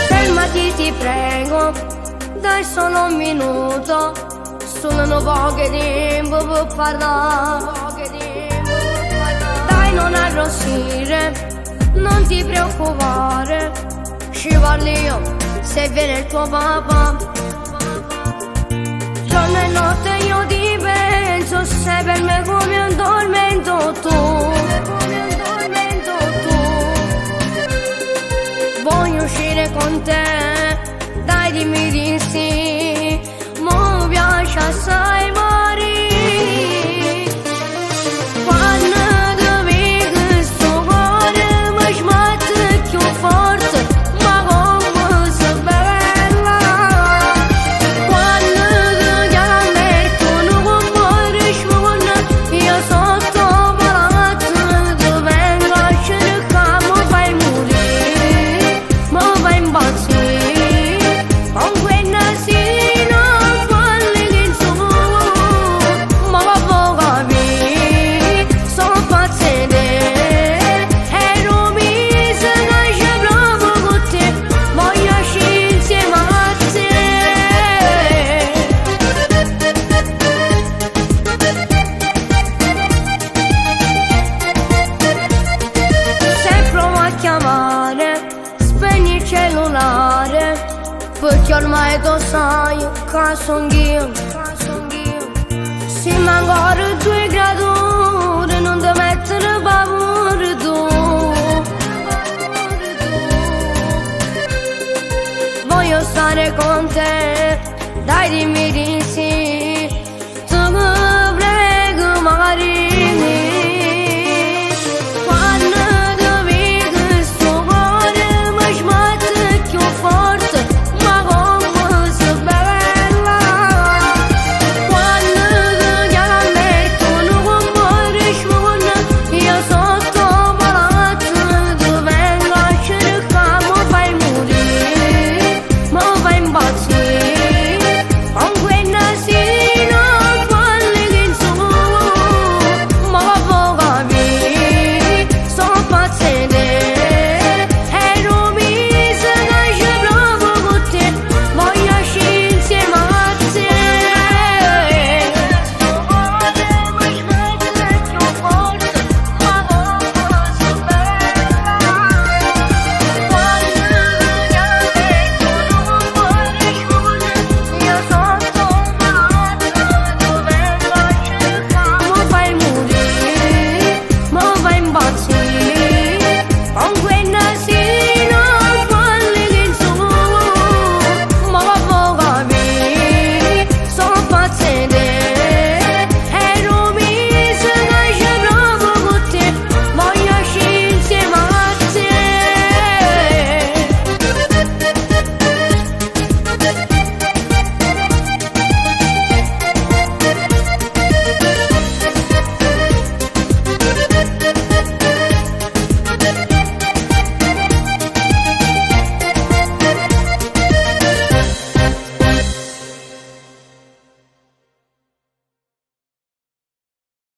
Fermati, ti prego, dai solo un minuto, solo un po' che tempo per parlare. Dai, non arrossire, non ti preoccupare, ci parli io se viene il tuo papà. Giorno e notte io ti penso, sei per me come un tormento tu. Voglio uscire con te, dai dimmi di sì, mi piace assai morire. Quando ti vedo sto cuore mi sbatte più forte, ma come sei bella. Quando ti chiamo e tu non mi rispondi, io sotto palazzo ti vengo a cercare, mi fai morire, mi fai impazzire. Con quel nasino falli che su, ma va capire, sono pazza di te. E non mi si nasce proprio con te, voglio uscire insieme a te. Se provo a chiamare, spegni il cellulare, perché ormai tu sai che son io. Se mi ancora due creature non ti mettere paura tu. Voglio stare con te, dai dimmi